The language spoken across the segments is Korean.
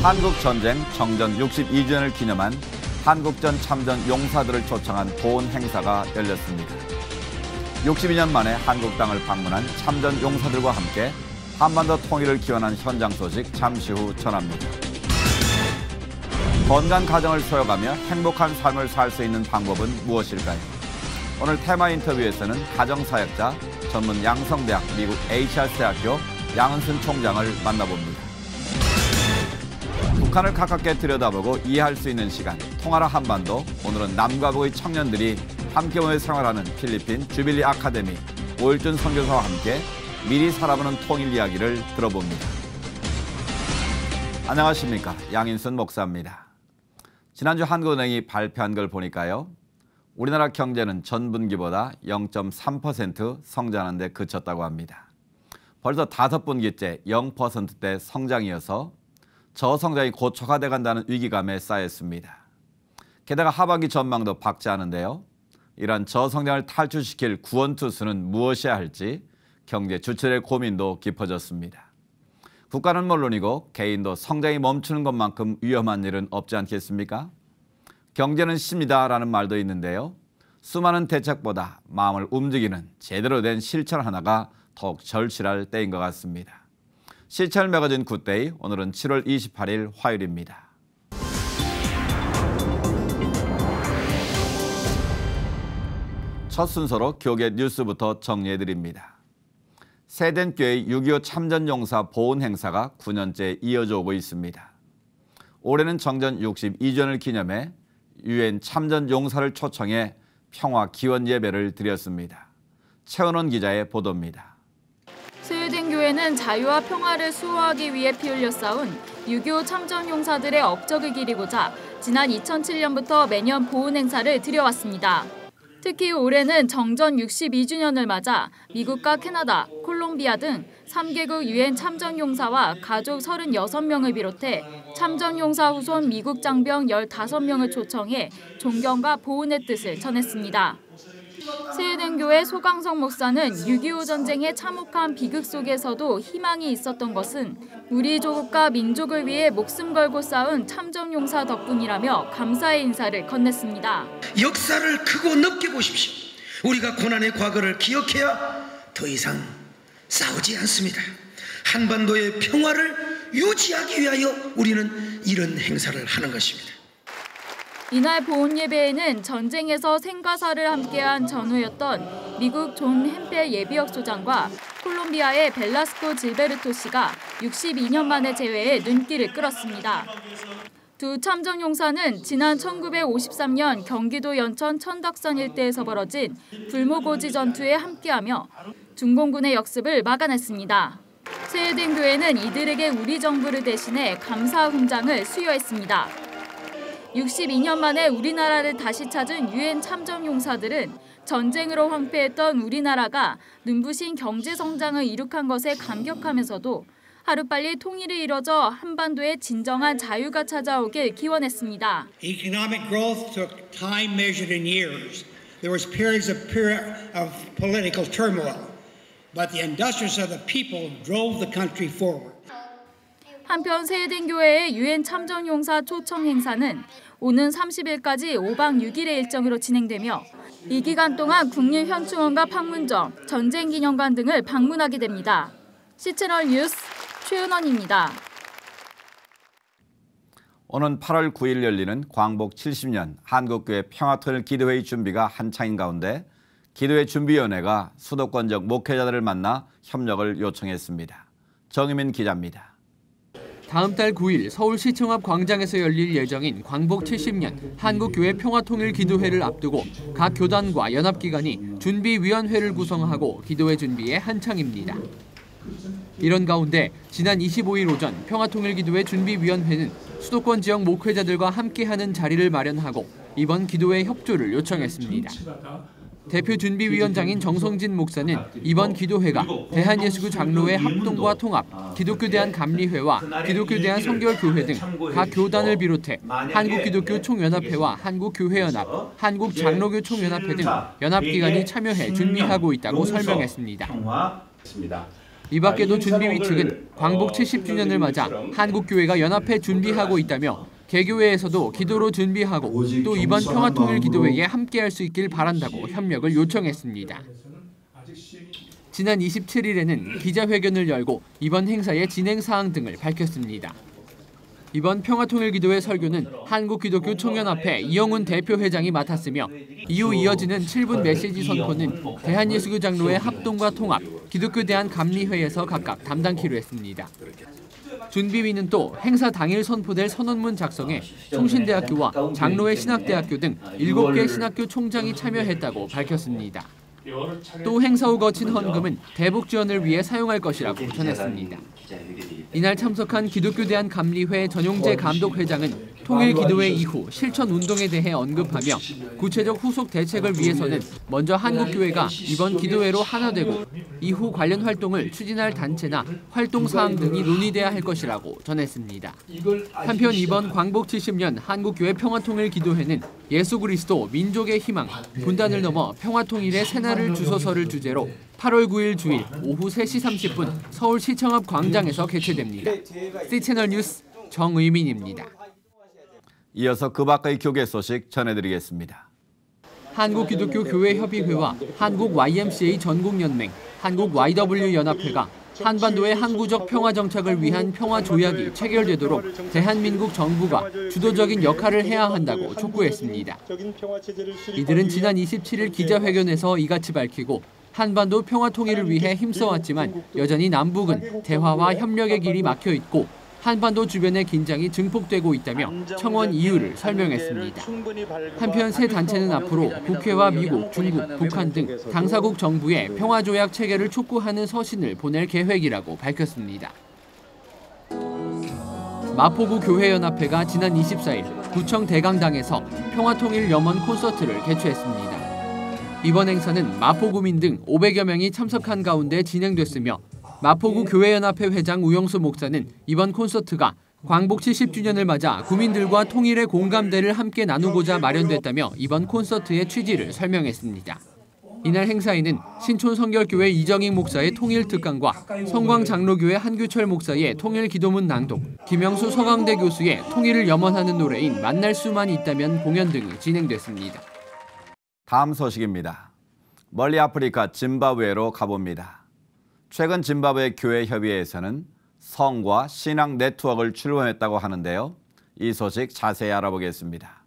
한국전쟁 정전 62주년을 기념한 한국전 참전 용사들을 초청한 보훈 행사가 열렸습니다. 62년 만에 한국 땅을 방문한 참전 용사들과 함께 한반도 통일을 기원한 현장 소식 잠시 후 전합니다. 건강한 가정을 세워가며 행복한 삶을 살 수 있는 방법은 무엇일까요? 오늘 테마 인터뷰에서는 가정사역자, 전문 양성대학 미국 에이시아스 대학교 양은순 총장을 만나봅니다. 북한을 가깝게 들여다보고 이해할 수 있는 시간, 통하라 한반도. 오늘은 남과 북의 청년들이 함께 모여 생활하는 필리핀 주빌리 아카데미 오일준 선교사와 함께 미리 살아보는 통일 이야기를 들어봅니다. 안녕하십니까, 양인순 목사입니다. 지난주 한국은행이 발표한 걸 보니까요, 우리나라 경제는 전분기보다 0.3% 성장하는 데 그쳤다고 합니다. 벌써 5분기째 0%대 성장이어서 저성장이 곧 초과돼 간다는 위기감에 쌓였습니다. 게다가 하반기 전망도 박제하는데요. 이러한 저성장을 탈출시킬 구원투수는 무엇이어야 할지 경제 주체들의 고민도 깊어졌습니다. 국가는 물론이고 개인도 성장이 멈추는 것만큼 위험한 일은 없지 않겠습니까? 경제는 십니다라는 말도 있는데요. 수많은 대책보다 마음을 움직이는 제대로 된 실천 하나가 더욱 절실할 때인 것 같습니다. 실천을 매거진 굿데이, 오늘은 7월 28일 화요일입니다. 첫 순서로 교계 뉴스부터 정리해드립니다. 세덴교회 6.25 참전용사 보훈 행사가 9년째 이어져 오고 있습니다. 올해는 정전 62주년을 기념해 유엔 참전용사를 초청해 평화 기원 예배를 드렸습니다. 최은원 기자의 보도입니다. 세덴교회는 자유와 평화를 수호하기 위해 피 흘려 싸운 6.25 참전용사들의 업적을 기리고자 지난 2007년부터 매년 보훈 행사를 들여왔습니다. 특히 올해는 정전 62주년을 맞아 미국과 캐나다, 콜롬비아 등 3개국 유엔 참전용사와 가족 36명을 비롯해 참전용사 후손 미국 장병 15명을 초청해 존경과 보훈의 뜻을 전했습니다. 세덴교회 소강성 목사는 6.25 전쟁에 참혹한 비극 속에서도 희망이 있었던 것은 우리 조국과 민족을 위해 목숨 걸고 싸운 참전용사 덕분이라며 감사의 인사를 건넸습니다. 역사를 크고 넓게 보십시오. 우리가 고난의 과거를 기억해야 더 이상 싸우지 않습니다. 한반도의 평화를 유지하기 위하여 우리는 이런 행사를 하는 것입니다. 이날 보훈 예배에는 전쟁에서 생과 사를 함께한 전우였던 미국 존 햄펠 예비역 소장과 콜롬비아의 벨라스코 질베르토 씨가 62년 만에 재회해 눈길을 끌었습니다. 두 참전용사는 지난 1953년 경기도 연천 천덕선 일대에서 벌어진 불모고지 전투에 함께하며 중공군의 역습을 막아냈습니다. 세덴교회는 이들에게 우리 정부를 대신해 감사 훈장을 수여했습니다. 62년 만에 우리나라를 다시 찾은 유엔 참전용사들은 전쟁으로 황폐했던 우리나라가 눈부신 경제 성장을 이룩한 것에 감격하면서도 하루빨리 통일이 이뤄져 한반도에 진정한 자유가 찾아오길 기원했습니다. Economic growth took time measured in years. There was periods of political turmoil, but the industrious of the people drove the country forward. 한편 세덴교회의 유엔 참전용사 초청 행사는 오는 30일까지 5박 6일의 일정으로 진행되며 이 기간 동안 국립현충원과 판문점, 전쟁기념관 등을 방문하게 됩니다. CC채널 뉴스 최은원입니다. 오는 8월 9일 열리는 광복 70년 한국교회 평화통일 기도회의 준비가 한창인 가운데 기도회 준비위원회가 수도권적 목회자들을 만나 협력을 요청했습니다. 정유민 기자입니다. 다음 달 9일 서울시청 앞 광장에서 열릴 예정인 광복 70년 한국교회 평화통일 기도회를 앞두고 각 교단과 연합기관이 준비위원회를 구성하고 기도회 준비에 한창입니다. 이런 가운데 지난 25일 오전 평화통일기도회 준비위원회는 수도권 지역 목회자들과 함께하는 자리를 마련하고 이번 기도회 협조를 요청했습니다. 대표 준비위원장인 정성진 목사는 이번 기도회가 대한예수교 장로회 합동과 통합, 기독교대한 감리회와 기독교대한 성결교회 등 각 교단을 비롯해 한국기독교 총연합회와 한국교회연합, 한국장로교 총연합회 등 연합기관이 참여해 준비하고 있다고 설명했습니다. 이 밖에도 준비위 측은 광복 70주년을 맞아 한국교회가 연합회 준비하고 있다며 개교회에서도 기도로 준비하고 또 이번 평화통일기도회에 함께할 수 있길 바란다고 협력을 요청했습니다. 지난 27일에는 기자회견을 열고 이번 행사의 진행 사항 등을 밝혔습니다. 이번 평화통일기도회 설교는 한국기독교총연합회 이영훈 대표회장이 맡았으며 이후 이어지는 7분 메시지 선포는 대한예수교 장로회 합동과 통합, 기독교 대한 감리회에서 각각 담당키로 했습니다. 준비위는 또 행사 당일 선포될 선언문 작성에 총신대학교와 장로회 신학대학교 등 7개 신학교 총장이 참여했다고 밝혔습니다. 또 행사 후 거친 헌금은 대북 지원을 위해 사용할 것이라고 전했습니다. 이날 참석한 기독교 대한 감리회 전용재 감독회장은 통일기도회 이후 실천 운동에 대해 언급하며 구체적 후속 대책을 위해서는 먼저 한국교회가 이번 기도회로 하나 되고 이후 관련 활동을 추진할 단체나 활동 사항 등이 논의돼야 할 것이라고 전했습니다. 한편 이번 광복 70년 한국교회 평화통일기도회는 예수 그리스도 민족의 희망, 분단을 넘어 평화통일의 새날을 주소서를 주제로 8월 9일 주일 오후 3시 30분 서울시청 앞 광장에서 개최됩니다. C채널 뉴스 정의민입니다. 이어서 그 밖의 교계 소식 전해드리겠습니다. 한국기독교교회협의회와 한국 YMCA 전국연맹, 한국 YW연합회가 한반도의 항구적 평화 정착을 위한 평화 조약이 체결되도록 대한민국 정부가 주도적인 역할을 해야 한다고 촉구했습니다. 이들은 지난 27일 기자회견에서 이같이 밝히고 한반도 평화 통일을 위해 힘써왔지만 여전히 남북은 대화와 협력의 길이 막혀 있고 한반도 주변의 긴장이 증폭되고 있다며 청원 이유를 설명했습니다. 한편 새 단체는 앞으로 국회와 미국, 중국, 북한 등 당사국 정부에 평화조약 체결을 촉구하는 서신을 보낼 계획이라고 밝혔습니다. 마포구 교회연합회가 지난 24일 구청 대강당에서 평화통일 염원 콘서트를 개최했습니다. 이번 행사는 마포구민 등 500여 명이 참석한 가운데 진행됐으며 마포구 교회연합회 회장 우영수 목사는 이번 콘서트가 광복 70주년을 맞아 구민들과 통일의 공감대를 함께 나누고자 마련됐다며 이번 콘서트의 취지를 설명했습니다. 이날 행사에는 신촌성결교회 이정익 목사의 통일특강과 성광장로교회 한규철 목사의 통일기도문 낭독, 김영수 서강대 교수의 통일을 염원하는 노래인 만날 수만 있다면 공연 등이 진행됐습니다. 다음 소식입니다. 멀리 아프리카 짐바브웨로 가봅니다. 최근 짐바브웨 교회협의회에서는 성과 신앙 네트워크를 출범했다고 하는데요. 이 소식 자세히 알아보겠습니다.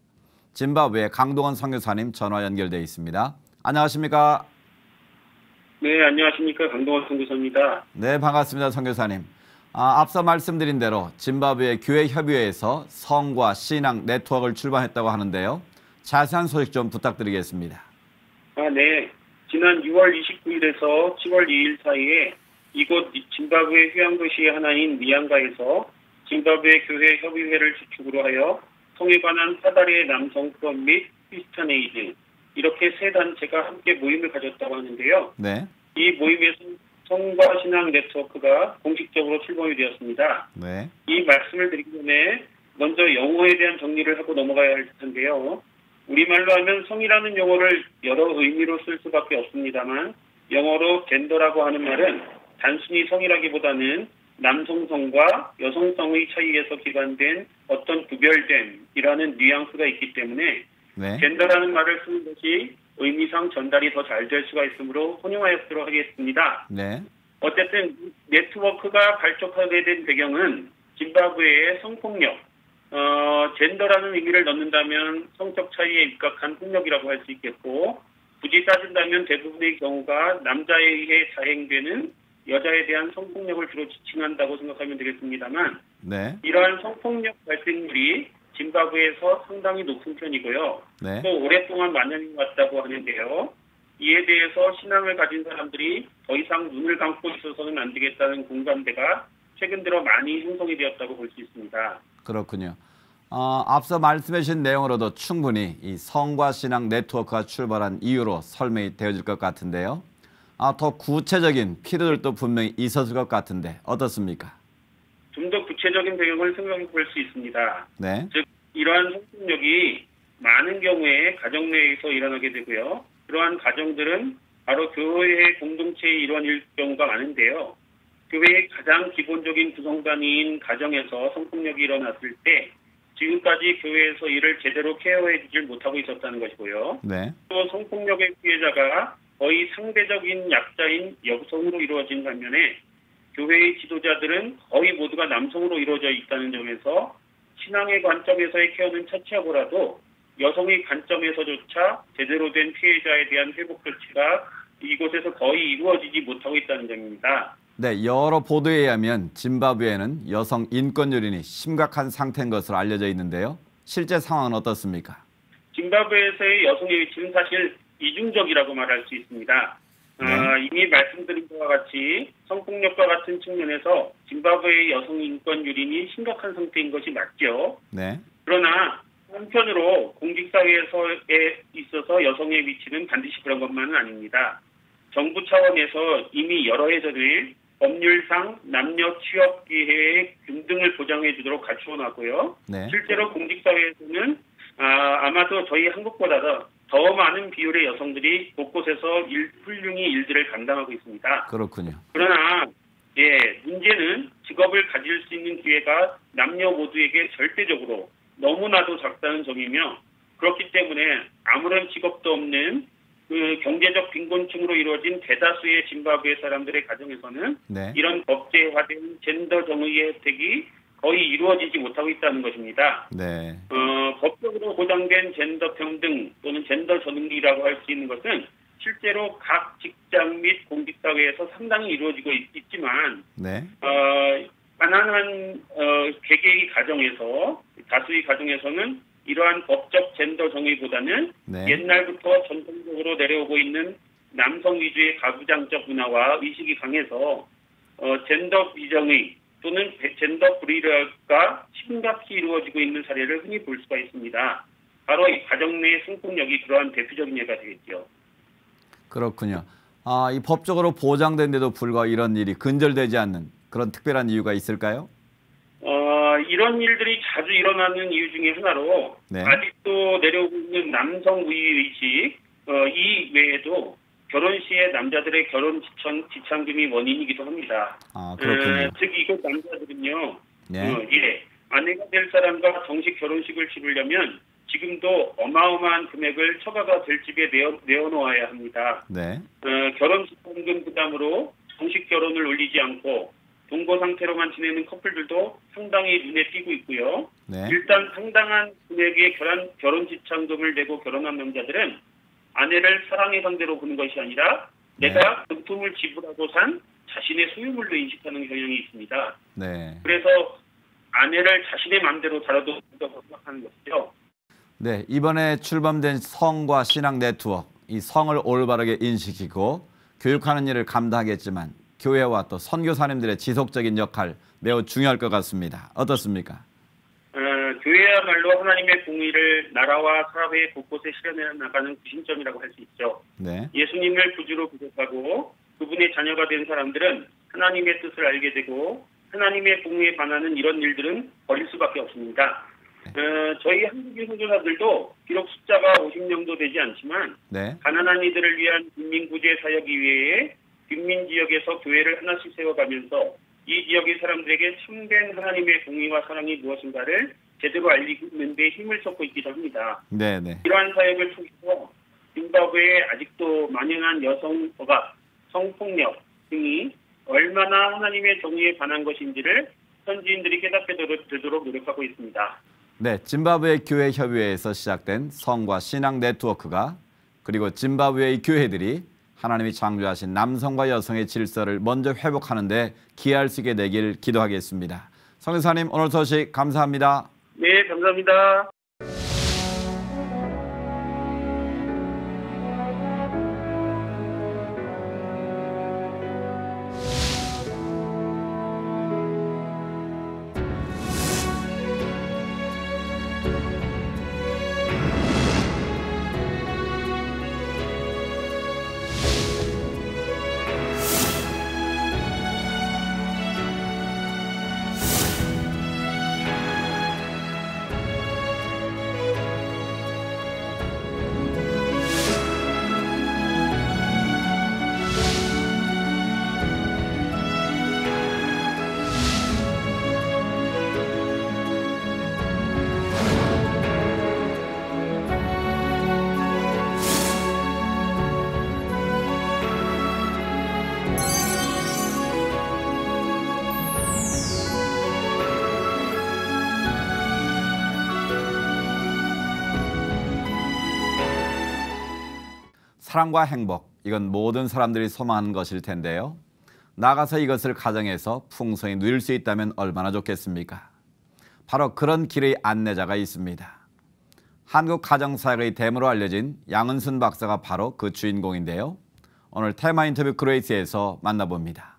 짐바브웨 강동원 선교사님 전화 연결돼 있습니다. 안녕하십니까? 네, 안녕하십니까? 강동원 선교사입니다. 네, 반갑습니다, 선교사님. 앞서 말씀드린 대로 짐바브웨 교회협의회에서 성과 신앙 네트워크를 출범했다고 하는데요. 자세한 소식 좀 부탁드리겠습니다. 네. 지난 6월 29일에서 10월 2일 사이에 이곳 짐바브웨 휴양도시 하나인 미안가에서 짐바브웨 교회 협의회를 주축으로 하여 성에 관한 4다리의 남성 수업 및 크리스찬 에이드 이렇게 세 단체가 함께 모임을 가졌다고 하는데요. 네. 이 모임에서 성과 신앙 네트워크가 공식적으로 출범이 되었습니다. 네. 이 말씀을 드리기 전에 먼저 영어에 대한 정리를 하고 넘어가야 할 텐데요. 우리말로 하면 성이라는 용어를 여러 의미로 쓸 수밖에 없습니다만 영어로 젠더라고 하는 말은 단순히 성이라기보다는 남성성과 여성성의 차이에서 기반된 어떤 구별됨이라는 뉘앙스가 있기 때문에 네. 젠더라는 말을 쓰는 것이 의미상 전달이 더 잘 될 수가 있으므로 혼용하였도록 하겠습니다. 네. 어쨌든 네트워크가 발족하게 된 배경은 짐바브웨의 성폭력, 젠더라는 의미를 넣는다면 성적 차이에 입각한 폭력이라고 할 수 있겠고 굳이 따진다면 대부분의 경우가 남자에 의해 자행되는 여자에 대한 성폭력을 주로 지칭한다고 생각하면 되겠습니다만 네. 이러한 성폭력 발생률이 짐바브웨에서 상당히 높은 편이고요. 네. 또 오랫동안 만연해 왔다고 하는데요. 이에 대해서 신앙을 가진 사람들이 더 이상 눈을 감고 있어서는 안 되겠다는 공감대가 최근 들어 많이 형성이 되었다고 볼 수 있습니다. 그렇군요. 앞서 말씀해 주신 내용으로도 충분히 이 성과 신앙 네트워크가 출발한 이유로 설명이 되어질 것 같은데요. 더 구체적인 필요들도 분명히 있었을 것 같은데 어떻습니까? 좀 더 구체적인 배경을 생각해 볼 수 있습니다. 네. 즉 이러한 성폭력이 많은 경우에 가정 내에서 일어나게 되고요. 그러한 가정들은 바로 교회의 공동체의 일원일 경우가 많은데요. 교회의 가장 기본적인 구성단위인 가정에서 성폭력이 일어났을 때 지금까지 교회에서 이를 제대로 케어해주질 못하고 있었다는 것이고요. 네. 또 성폭력의 피해자가 거의 상대적인 약자인 여성으로 이루어진 반면에 교회의 지도자들은 거의 모두가 남성으로 이루어져 있다는 점에서 신앙의 관점에서의 케어는 차치하고라도 여성의 관점에서조차 제대로 된 피해자에 대한 회복 조치가 이곳에서 거의 이루어지지 못하고 있다는 점입니다. 네, 여러 보도에 의하면 짐바브웨는 여성 인권 요인이 심각한 상태인 것으로 알려져 있는데요. 실제 상황은 어떻습니까? 짐바브웨에서의 여성의 위치는 사실 이중적이라고 말할 수 있습니다. 이미 말씀드린 바와 같이 성폭력과 같은 측면에서 짐바브웨의 여성 인권 유린이 심각한 상태인 것이 맞죠. 네. 그러나 한편으로 공직사회에 있어서 여성의 위치는 반드시 그런 것만은 아닙니다. 정부 차원에서 이미 여러 해 전에 법률상 남녀 취업 기회 등등을 보장해 주도록 갖추어놨고요. 네. 실제로 공직사회에서는 아마도 저희 한국보다 더 많은 비율의 여성들이 곳곳에서 훌륭히 일들을 감당하고 있습니다. 그렇군요. 그러나 문제는 직업을 가질 수 있는 기회가 남녀 모두에게 절대적으로 너무나도 작다는 점이며 그렇기 때문에 아무런 직업도 없는 그 경제적 빈곤층으로 이루어진 대다수의 짐바브웨 사람들의 가정에서는 네. 이런 법제화된 젠더 정의의 혜택이 거의 이루어지지 못하고 있다는 것입니다. 네. 법적으로 보장된 젠더 평등 또는 젠더 전능이라고 할 수 있는 것은 실제로 각 직장 및 공직사회에서 상당히 이루어지고 있지만 네. 가난한 개개의 가정에서 다수의 가정에서는 이러한 법적 젠더 정의보다는 네. 옛날부터 전통적으로 내려오고 있는 남성 위주의 가부장적 문화와 의식이 강해서 젠더 비정의 또는 젠더 불이가 심각히 이루어지고 있는 사례를 흔히 볼 수가 있습니다. 바로 이 가정 내 성폭력이 그러한 대표적인 예가 되겠죠. 그렇군요. 이 법적으로 보장된데도 불구하고 이런 일이 근절되지 않는 그런 특별한 이유가 있을까요? 이런 일들이 자주 일어나는 이유 중에 하나로 네. 아직도 내려오고 있는 남성 우위의식 이 외에도 결혼 시에 남자들의 결혼 지참금이 원인이기도 합니다. 그렇군요. 즉 이곳 남자들은요. 네. 아내가 될 사람과 정식 결혼식을 치르려면 지금도 어마어마한 금액을 처가가 될 집에 내어놓아야 합니다. 네. 결혼 지참금 부담으로 정식 결혼을 올리지 않고 동거 상태로만 지내는 커플들도 상당히 눈에 띄고 있고요. 네. 일단 상당한 금액의 결혼 지참금을 내고 결혼한 남자들은 아내를 사랑의 상대로 보는 것이 아니라 내가 금품을 지불하고 산 자신의 소유물로 인식하는 경향이 있습니다. 네. 그래서 아내를 자신의 마음대로 다뤄도 된다고 생각하는 것이죠. 네, 이번에 출범된 성과 신앙 네트워크, 이 성을 올바르게 인식시키고 교육하는 일을 감당하겠지만 교회와 또 선교사님들의 지속적인 역할 매우 중요할 것 같습니다. 어떻습니까? 교회야말로 하나님의 공의를 나라와 사회 곳곳에 실현해 나가는 구심점이라고 할 수 있죠. 네. 예수님을 구주로 부족하고 그분의 자녀가 된 사람들은 하나님의 뜻을 알게 되고 하나님의 공의에 반하는 이런 일들은 버릴 수밖에 없습니다. 저희 한국인 선교사들도 비록 숫자가 50명도 되지 않지만 네. 가난한 이들을 위한 빈민구제 사역이외에 빈민 지역에서 교회를 하나씩 세워가면서 이 지역의 사람들에게 참된 하나님의 공의와 사랑이 무엇인가를 제대로 알리는 데 힘을 쏟고 있기도 합니다. 네, 네. 이러한 사역을 통해서 짐바브웨에 아직도 만연한 여성 억압, 성폭력 등이 얼마나 하나님의 정의에 반한 것인지를 현지인들이 깨닫게 되도록 노력하고 있습니다. 네, 짐바브웨 교회 협의회에서 시작된 성과 신앙 네트워크가 그리고 짐바브웨의 교회들이 하나님이 창조하신 남성과 여성의 질서를 먼저 회복하는 데 기여할 수 있게 되길 기도하겠습니다. 성교사님 오늘 소식 감사합니다. 네, 감사합니다. 사랑과 행복, 이건 모든 사람들이 소망하는 것일 텐데요. 나가서 이것을 가정에서 풍성히 누릴 수 있다면 얼마나 좋겠습니까? 바로 그런 길의 안내자가 있습니다. 한국 가정사역의 대모로 알려진 양은순 박사가 바로 그 주인공인데요. 오늘 테마 인터뷰 그레이스에서 만나봅니다.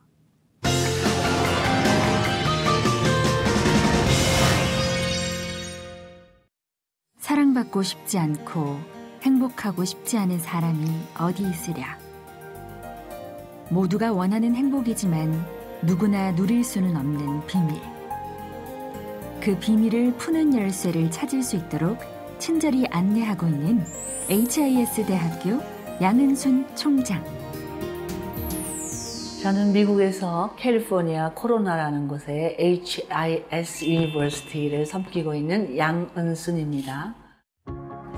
사랑받고 싶지 않고 행복하고 싶지 않은 사람이 어디 있으랴. 모두가 원하는 행복이지만 누구나 누릴 수는 없는 비밀. 그 비밀을 푸는 열쇠를 찾을 수 있도록 친절히 안내하고 있는 HIS 대학교 양은순 총장. 저는 미국에서 캘리포니아 코로나라는 곳에 HIS 유니버시티를 섬기고 있는 양은순입니다.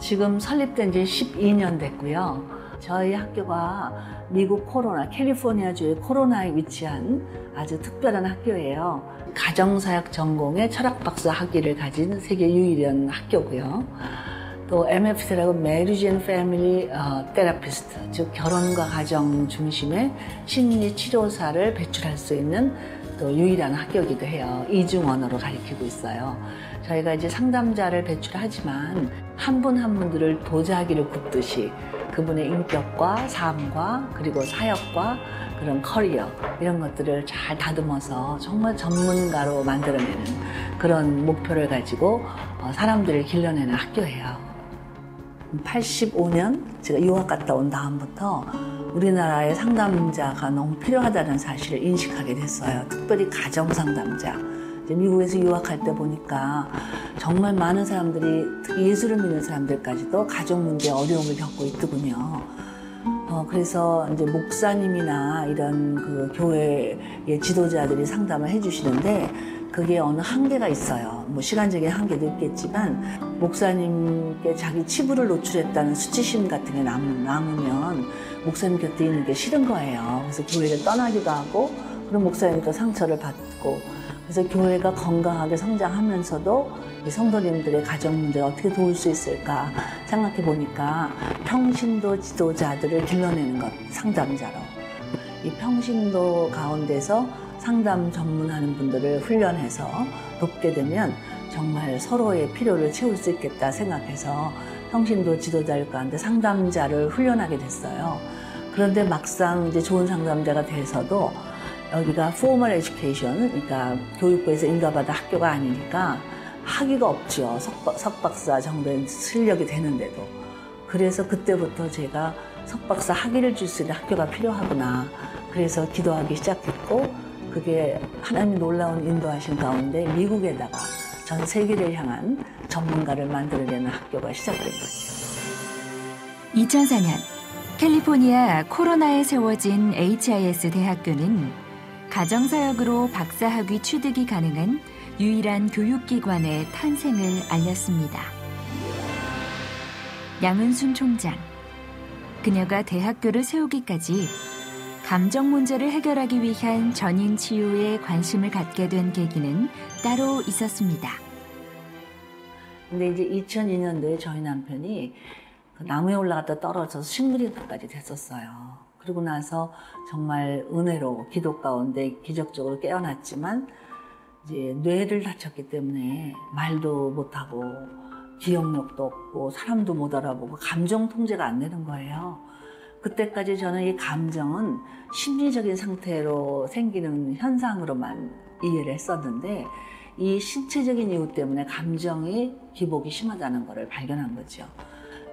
지금 설립된 지 12년 됐고요. 저희 학교가 미국 캘리포니아주의 코로나에 위치한 아주 특별한 학교예요. 가정사역 전공의 철학박사 학위를 가진 세계 유일한 학교고요. 또 MFT라고 Marriage and Family Therapist, 즉 결혼과 가정 중심의 심리 치료사를 배출할 수 있는 또 유일한 학교이기도 해요. 이중 언어로 가르치고 있어요. 저희가 이제 상담자를 배출하지만 한 분 한 분들을 도자기를 굽듯이 그분의 인격과 삶과 그리고 사역과 그런 커리어 이런 것들을 잘 다듬어서 정말 전문가로 만들어내는 그런 목표를 가지고 사람들을 길러내는 학교예요. 85년 제가 유학 갔다 온 다음부터 우리나라에 상담자가 너무 필요하다는 사실을 인식하게 됐어요. 특별히 가정 상담자. 이제 미국에서 유학할 때 보니까 정말 많은 사람들이 특히 예수를 믿는 사람들까지도 가족 문제에 어려움을 겪고 있더군요. 그래서 이제 목사님이나 이런 그 교회의 지도자들이 상담을 해주시는데 그게 어느 한계가 있어요. 뭐 시간적인 한계도 있겠지만 목사님께 자기 치부를 노출했다는 수치심 같은 게 남으면 목사님 곁에 있는 게 싫은 거예요. 그래서 교회를 떠나기도 하고 그런 목사님도 상처를 받고 그래서 교회가 건강하게 성장하면서도 이 성도님들의 가정 문제를 어떻게 도울 수 있을까 생각해 보니까 평신도 지도자들을 길러내는 것, 상담자로. 이 평신도 가운데서 상담 전문하는 분들을 훈련해서 돕게 되면 정말 서로의 필요를 채울 수 있겠다 생각해서 평신도 지도자들 가운데 상담자를 훈련하게 됐어요. 그런데 막상 이제 좋은 상담자가 돼서도 여기가 formal education, 그러니까 교육부에서 인가받은 학교가 아니니까 학위가 없죠. 석박사 정도의 실력이 되는데도. 그래서 그때부터 제가 석박사 학위를 줄 수 있는 학교가 필요하구나. 그래서 기도하기 시작했고 그게 하나님 놀라운 인도하신 가운데 미국에다가 전 세계를 향한 전문가를 만들어내는 학교가 시작된 거죠. 2004년 캘리포니아 코로나에 세워진 HIS 대학교는 가정사역으로 박사학위 취득이 가능한 유일한 교육기관의 탄생을 알렸습니다. 양은순 총장. 그녀가 대학교를 세우기까지 감정 문제를 해결하기 위한 전인 치유에 관심을 갖게 된 계기는 따로 있었습니다. 근데 이제 2002년도에 저희 남편이 그 나무에 올라갔다 떨어져서 식물인간까지 됐었어요. 그러고 나서 정말 은혜로 기도 가운데 기적적으로 깨어났지만 이제 뇌를 다쳤기 때문에 말도 못하고 기억력도 없고 사람도 못 알아보고 감정 통제가 안 되는 거예요. 그때까지 저는 이 감정은 심리적인 상태로 생기는 현상으로만 이해를 했었는데 이 신체적인 이유 때문에 감정이 기복이 심하다는 것을 발견한 거죠.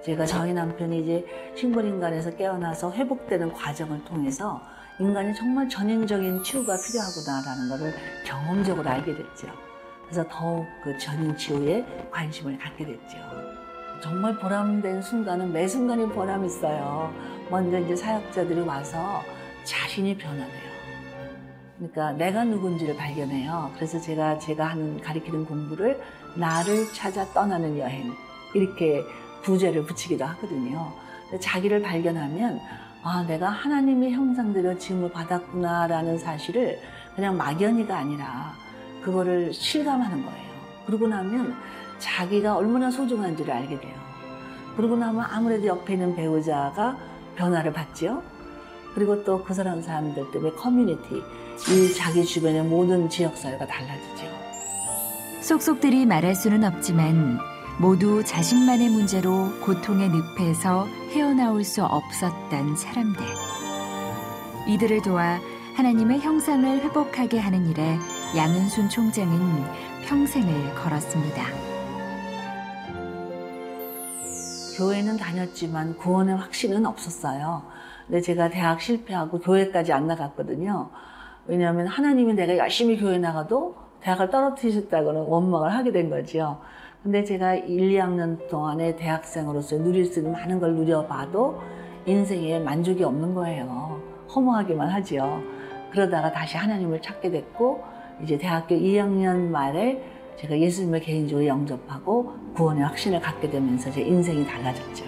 제가 저희 남편이 이제 식물인간에서 깨어나서 회복되는 과정을 통해서 인간이 정말 전인적인 치유가 필요하구나라는 것을 경험적으로 알게 됐죠. 그래서 더욱 그 전인 치유에 관심을 갖게 됐죠. 정말 보람된 순간은 매 순간이 보람 있어요. 먼저 이제 사역자들이 와서 자신이 변화돼요. 그러니까 내가 누군지를 발견해요. 그래서 제가 가리키는 공부를 나를 찾아 떠나는 여행 이렇게 부제를 붙이기도 하거든요. 자기를 발견하면 아, 내가 하나님의 형상대로 지음을 받았구나라는 사실을 그냥 막연히가 아니라 그거를 실감하는 거예요. 그러고 나면 자기가 얼마나 소중한지를 알게 돼요. 그러고 나면 아무래도 옆에 있는 배우자가 변화를 받지요. 그리고 또 그 사람들 때문에 커뮤니티, 이 자기 주변의 모든 지역사회가 달라지죠. 속속들이 말할 수는 없지만 모두 자신만의 문제로 고통의 늪에서 헤어나올 수 없었던 사람들. 이들을 도와 하나님의 형상을 회복하게 하는 일에 양은순 총장은 평생을 걸었습니다. 교회는 다녔지만 구원의 확신은 없었어요. 근데 제가 대학 실패하고 교회까지 안 나갔거든요. 왜냐하면 하나님이 내가 열심히 교회 나가도 대학을 떨어뜨리셨다고는 원망을 하게 된 거죠. 근데 제가 1, 2학년 동안에 대학생으로서 누릴 수 있는 많은 걸 누려봐도 인생에 만족이 없는 거예요. 허무하기만 하죠. 그러다가 다시 하나님을 찾게 됐고, 이제 대학교 2학년 말에 제가 예수님을 개인적으로 영접하고 구원의 확신을 갖게 되면서 제 인생이 달라졌죠.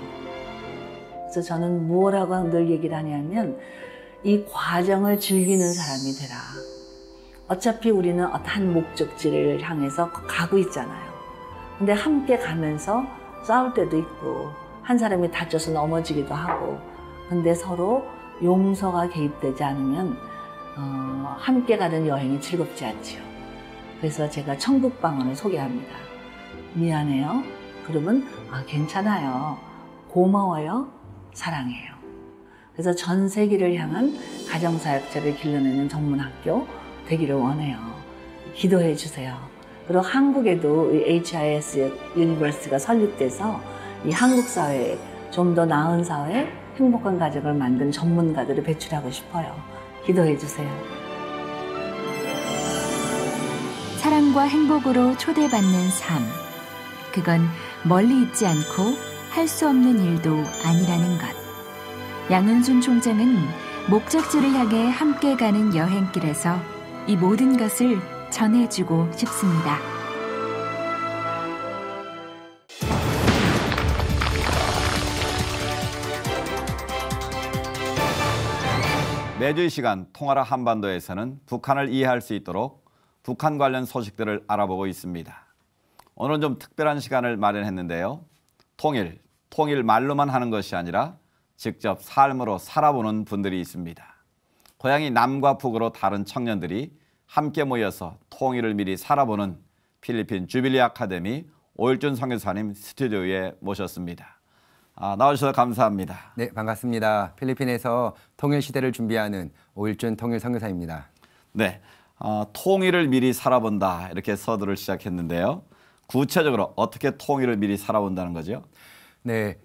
그래서 저는 뭐라고 늘 얘기를 하냐면, 이 과정을 즐기는 사람이 되라. 어차피 우리는 어떠한 목적지를 향해서 가고 있잖아요. 근데 함께 가면서 싸울 때도 있고, 한 사람이 다쳐서 넘어지기도 하고, 근데 서로 용서가 개입되지 않으면 함께 가는 여행이 즐겁지 않지요. 그래서 제가 천국방언을 소개합니다. 미안해요. 그러면 괜찮아요. 고마워요. 사랑해요. 그래서 전 세계를 향한 가정사역자를 길러내는 전문학교 되기를 원해요. 기도해 주세요. 그리고 한국에도 HIS 유니버시티가 설립돼서 이 한국 사회에 좀 더 나은 사회, 행복한 가정을 만드는 전문가들을 배출하고 싶어요. 기도해 주세요. 사랑과 행복으로 초대받는 삶. 그건 멀리 있지 않고 할 수 없는 일도 아니라는 것. 양은순 총장은 목적지를 향해 함께 가는 여행길에서 이 모든 것을 전해주고 싶습니다. 매주 이 시간 통하라 한반도에서는 북한을 이해할 수 있도록 북한 관련 소식들을 알아보고 있습니다. 오늘은 좀 특별한 시간을 마련했는데요. 통일 말로만 하는 것이 아니라 직접 삶으로 살아보는 분들이 있습니다. 고향이 남과 북으로 다른 청년들이 함께 모여서 통일을 미리 살아보는 필리핀 주빌리 아카데미 오일준 선교사님 스튜디오에 모셨습니다. 나와주셔서 감사합니다. 네, 반갑습니다. 필리핀에서 통일 시대를 준비하는 오일준 통일 선교사입니다. 네, 통일을 미리 살아본다 이렇게 서두를 시작했는데요. 구체적으로 어떻게 통일을 미리 살아본다는 거죠? 네,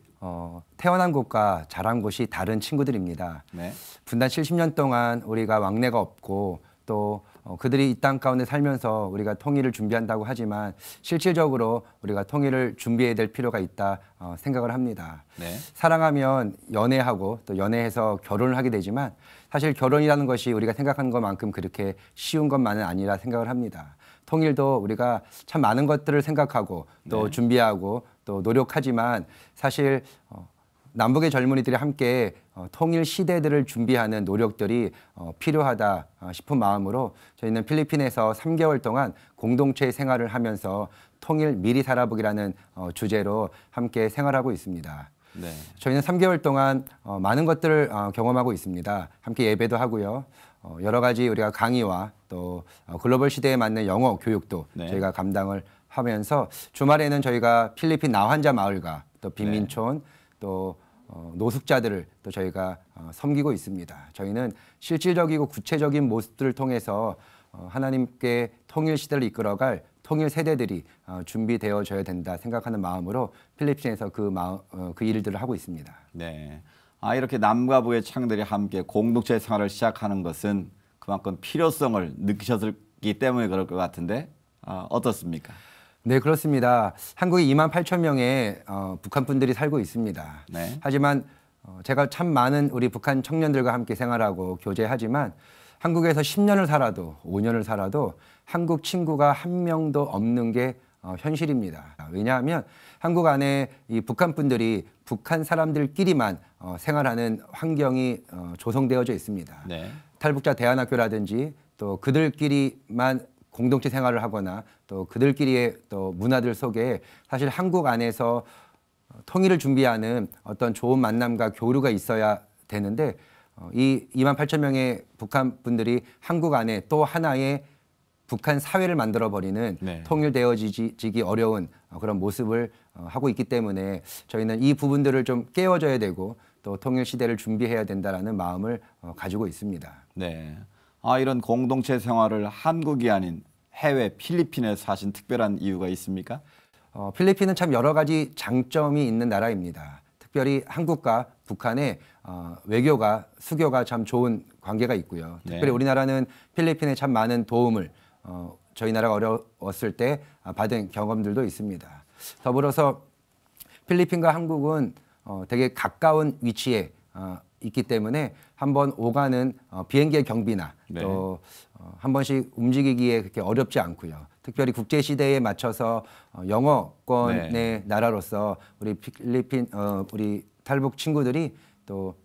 태어난 곳과 자란 곳이 다른 친구들입니다. 네. 분단 70년 동안 우리가 왕래가 없고 또 그들이 이 땅 가운데 살면서 우리가 통일을 준비한다고 하지만 실질적으로 우리가 통일을 준비해야 될 필요가 있다 생각을 합니다. 네. 사랑하면 연애하고 또 연애해서 결혼을 하게 되지만 사실 결혼이라는 것이 우리가 생각하는 것만큼 그렇게 쉬운 것만은 아니라 생각을 합니다. 통일도 우리가 참 많은 것들을 생각하고 또 네. 준비하고 또 노력하지만 사실 남북의 젊은이들이 함께 통일 시대들을 준비하는 노력들이 필요하다 싶은 마음으로 저희는 필리핀에서 3개월 동안 공동체 생활을 하면서 통일 미리 살아보기라는 주제로 함께 생활하고 있습니다. 네. 저희는 3개월 동안 많은 것들을 경험하고 있습니다. 함께 예배도 하고요. 여러 가지 우리가 강의와 또 글로벌 시대에 맞는 영어 교육도 네. 저희가 감당을 하면서 주말에는 저희가 필리핀 나환자 마을과 또 빈민촌 또 노숙자들을 또 저희가 섬기고 있습니다. 저희는 실질적이고 구체적인 모습들을 통해서 하나님께 통일 시대를 이끌어갈 통일 세대들이 준비되어져야 된다 생각하는 마음으로 필리핀에서 그 일들을 하고 있습니다. 네. 이렇게 남과 북의 청년들이 함께 공동체 생활을 시작하는 것은 그만큼 필요성을 느끼셨기 때문에 그럴 것 같은데 어떻습니까? 네, 그렇습니다. 한국에 28,000명의 북한 분들이 살고 있습니다. 네. 하지만 제가 참 많은 우리 북한 청년들과 함께 생활하고 교제하지만 한국에서 10년을 살아도 5년을 살아도 한국 친구가 한 명도 없는 게 현실입니다. 왜냐하면 한국 안에 이 북한 분들이 북한 사람들끼리만 생활하는 환경이 조성되어져 있습니다. 네. 탈북자 대안학교라든지 또 그들끼리만 공동체 생활을 하거나 또 그들끼리의 또 문화들 속에 사실 한국 안에서 통일을 준비하는 어떤 좋은 만남과 교류가 있어야 되는데 이 28,000명의 북한 분들이 한국 안에 또 하나의 북한 사회를 만들어버리는 네. 통일되어지기 어려운 그런 모습을 하고 있기 때문에 저희는 이 부분들을 좀 깨워줘야 되고 또 통일 시대를 준비해야 된다라는 마음을 가지고 있습니다. 네. 이런 공동체 생활을 한국이 아닌 해외 필리핀에서 하신 특별한 이유가 있습니까? 필리핀은 참 여러 가지 장점이 있는 나라입니다. 특별히 한국과 북한의 외교가 수교가 참 좋은 관계가 있고요. 특별히 네. 우리나라는 필리핀에 참 많은 도움을 저희 나라가 어려웠을 때 받은 경험들도 있습니다. 더불어서 필리핀과 한국은 되게 가까운 위치에 있기 때문에 한번 오가는 비행기의 경비나 네. 또 한 번씩 움직이기에 그렇게 어렵지 않고요. 특별히 국제 시대에 맞춰서 영어권의 네. 나라로서 우리 필리핀 우리 탈북 친구들이 또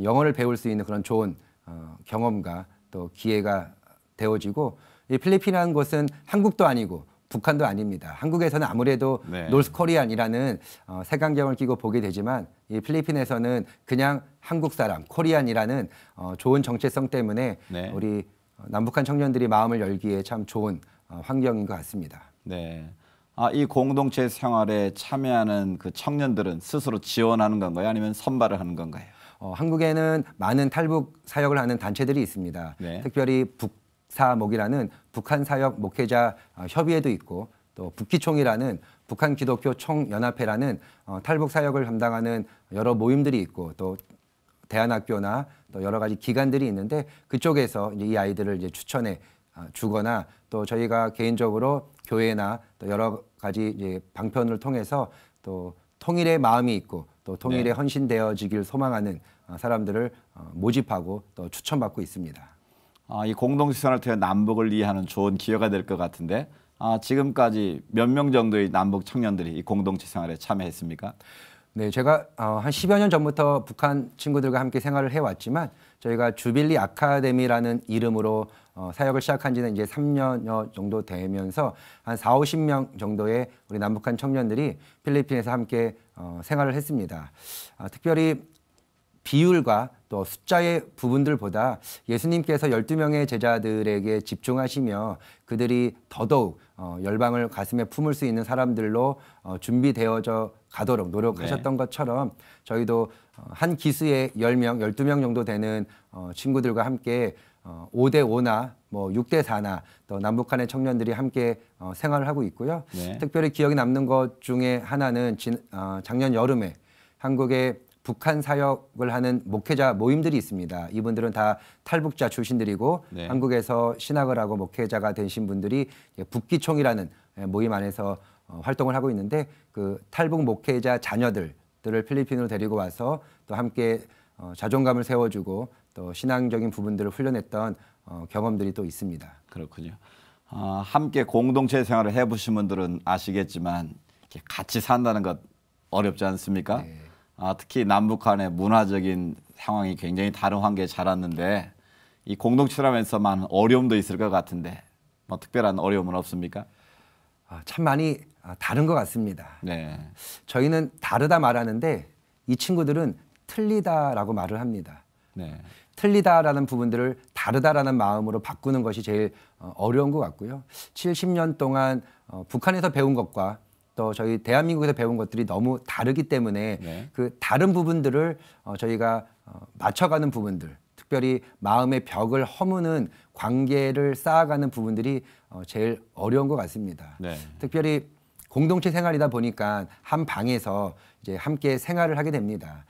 영어를 배울 수 있는 그런 좋은 경험과 또 기회가 되어지고 이 필리핀이라는 곳은 한국도 아니고 북한도 아닙니다. 한국에서는 아무래도 네. 노스코리안이라는 색안경을 끼고 보게 되지만 이 필리핀에서는 그냥 한국 사람, 코리안이라는 좋은 정체성 때문에 네. 우리 남북한 청년들이 마음을 열기에 참 좋은 환경인 것 같습니다. 네. 이 공동체 생활에 참여하는 그 청년들은 스스로 지원하는 건가요? 아니면 선발을 하는 건가요? 한국에는 많은 탈북 사역을 하는 단체들이 있습니다. 네. 특별히 북사목이라는 북한 사역 목회자 협의회도 있고 또 북기총이라는 북한 기독교 총연합회라는 탈북 사역을 담당하는 여러 모임들이 있고 또 대안학교나 또 여러 가지 기관들이 있는데 그쪽에서 이제 이 아이들을 이제 추천해 주거나 또 저희가 개인적으로 교회나 또 여러 가지 이제 방편을 통해서 또 통일의 마음이 있고 또 통일에 네. 헌신되어지길 소망하는 사람들을 모집하고 또 추천받고 있습니다. 이 공동체 생활을 통해 남북을 이해하는 좋은 기회가 될 것 같은데 지금까지 몇 명 정도의 남북 청년들이 이 공동체 생활에 참여했습니까? 네, 제가 한 10여 년 전부터 북한 친구들과 함께 생활을 해왔지만 저희가 주빌리 아카데미라는 이름으로 사역을 시작한 지는 이제 3년여 정도 되면서 한 40~50명 정도의 우리 남북한 청년들이 필리핀에서 함께 생활을 했습니다. 특별히 비율과 또 숫자의 부분들보다 예수님께서 12명의 제자들에게 집중하시며 그들이 더더욱 열방을 가슴에 품을 수 있는 사람들로 준비되어져 가도록 노력하셨던 것처럼 저희도 한 기수에 10명, 12명 정도 되는 친구들과 함께 5대5나 뭐 6대4나 또 남북한의 청년들이 함께 생활을 하고 있고요. 네. 특별히 기억에 남는 것 중에 하나는 작년 여름에 한국의 북한 사역을 하는 목회자 모임들이 있습니다. 이분들은 다 탈북자 출신들이고 네. 한국에서 신학을 하고 목회자가 되신 분들이 북기총이라는 모임 안에서 활동을 하고 있는데 그 탈북 목회자 자녀들을 필리핀으로 데리고 와서 또 함께 자존감을 세워주고 또 신앙적인 부분들을 훈련했던 경험들이 또 있습니다. 그렇군요. 함께 공동체 생활을 해보신 분들은 아시겠지만 이렇게 같이 산다는 것 어렵지 않습니까? 네. 특히 남북한의 문화적인 상황이 굉장히 다른 환경에 자랐는데 이 공동체라면서만 어려움도 있을 것 같은데 뭐 특별한 어려움은 없습니까? 참 많이 다른 것 같습니다. 네. 저희는 다르다 말하는데 이 친구들은 틀리다라고 말을 합니다. 네. 틀리다라는 부분들을 다르다라는 마음으로 바꾸는 것이 제일 어려운 것 같고요. 70년 동안 북한에서 배운 것과 또 저희 대한민국에서 배운 것들이 너무 다르기 때문에 네. 그 다른 부분들을 저희가 맞춰가는 부분들, 특별히 마음의 벽을 허무는 관계를 쌓아가는 부분들이 제일 어려운 것 같습니다. 네. 특별히 공동체 생활이다 보니까 한 방에서 이제 함께 생활을 하게 됩니다.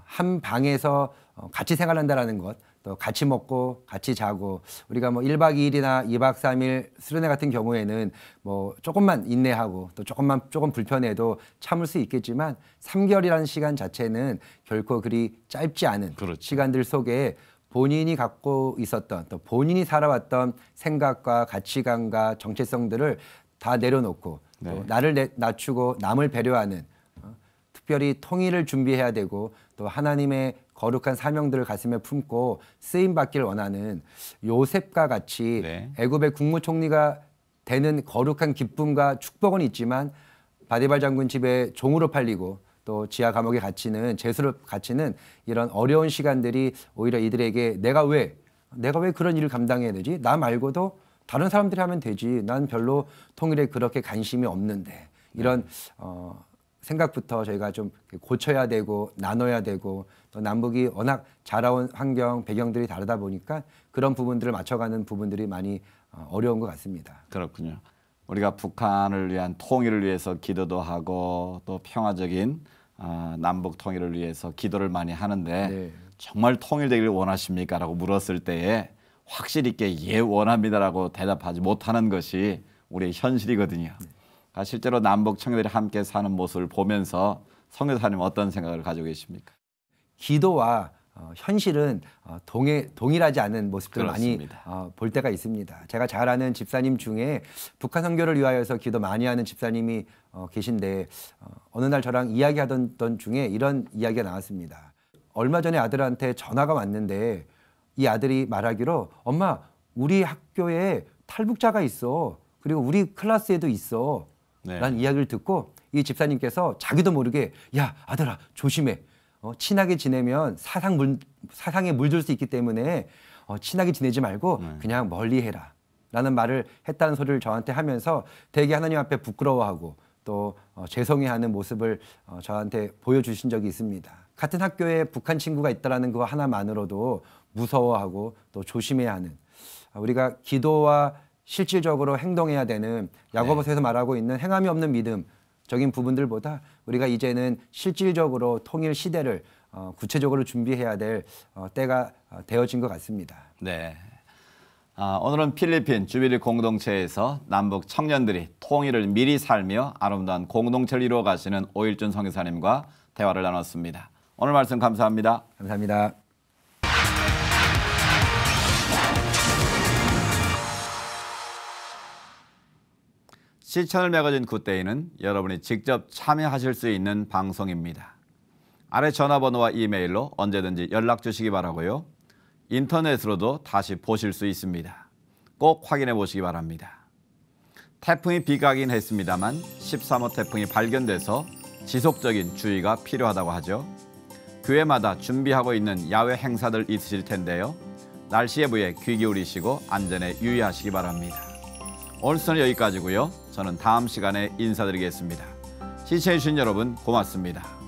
한 방에서 같이 생활한다라는 것, 또 같이 먹고 같이 자고 우리가 뭐 1박 2일이나 2박 3일 수련회 같은 경우에는 뭐 조금만 인내하고 또 조금 불편해도 참을 수 있겠지만 3개월이라는 시간 자체는 결코 그리 짧지 않은 그렇죠. 시간들 속에 본인이 갖고 있었던 또 본인이 살아왔던 생각과 가치관과 정체성들을 다 내려놓고 네. 또 나를 낮추고 남을 배려하는 특별히 통일을 준비해야 되고 또 하나님의 거룩한 사명들을 가슴에 품고 쓰임 받기를 원하는 요셉과 같이 네. 애굽의 국무총리가 되는 거룩한 기쁨과 축복은 있지만 바디발 장군 집에 종으로 팔리고 또 지하 감옥에 갇히는 재수를 갇히는 이런 어려운 시간들이 오히려 이들에게 내가 왜 그런 일을 감당해야 되지? 나 말고도 다른 사람들이 하면 되지. 난 별로 통일에 그렇게 관심이 없는데. 이런 생각부터 저희가 좀 고쳐야 되고 나눠야 되고 또 남북이 워낙 자라온 환경, 배경들이 다르다 보니까 그런 부분들을 맞춰가는 부분들이 많이 어려운 것 같습니다. 그렇군요. 우리가 북한을 위한 통일을 위해서 기도도 하고 또 평화적인 남북 통일을 위해서 기도를 많이 하는데 네. 정말 통일되기를 원하십니까? 라고 물었을 때에 확실히 있게 예 원합니다라고 대답하지 못하는 것이 우리의 현실이거든요. 실제로 남북 청년들이 함께 사는 모습을 보면서 성 교사님 어떤 생각을 가지고 계십니까? 기도와 현실은 동일하지 않은 모습들을 그렇습니다. 많이 볼 때가 있습니다. 제가 잘 아는 집사님 중에 북한 선교를 위하여서 기도 많이 하는 집사님이 계신데 어느 날 저랑 이야기하던 중에 이런 이야기가 나왔습니다. 얼마 전에 아들한테 전화가 왔는데 이 아들이 말하기로 엄마 우리 학교에 탈북자가 있어. 그리고 우리 클래스에도 있어. 네. 라는 이야기를 듣고 이 집사님께서 자기도 모르게 야 아들아 조심해. 친하게 지내면 사상에 물들 수 있기 때문에 친하게 지내지 말고 그냥 멀리 해라 라는 말을 했다는 소리를 저한테 하면서 되게 하나님 앞에 부끄러워하고 또 죄송해하는 모습을 저한테 보여주신 적이 있습니다. 같은 학교에 북한 친구가 있다는 거 하나만으로도 무서워하고 또 조심해야 하는 우리가 기도와 실질적으로 행동해야 되는 야고보서에서 말하고 있는 행함이 없는 믿음적인 부분들보다 우리가 이제는 실질적으로 통일 시대를 구체적으로 준비해야 될 때가 되어진 것 같습니다. 네. 오늘은 필리핀 주빌리 공동체에서 남북 청년들이 통일을 미리 살며 아름다운 공동체를 이루어 가시는 오일준 선교사님과 대화를 나눴습니다. 오늘 말씀 감사합니다. 감사합니다. 시천을 매거진 굿데이는 여러분이 직접 참여하실 수 있는 방송입니다. 아래 전화번호와 이메일로 언제든지 연락 주시기 바라고요. 인터넷으로도 다시 보실 수 있습니다. 꼭 확인해 보시기 바랍니다. 태풍이 비가긴 했습니다만 13호 태풍이 발견돼서 지속적인 주의가 필요하다고 하죠. 교회마다 준비하고 있는 야외 행사들 있으실 텐데요. 날씨 예보에 귀 기울이시고 안전에 유의하시기 바랍니다. 오늘 수는 여기까지고요. 저는 다음 시간에 인사드리겠습니다. 시청해주신 여러분 고맙습니다.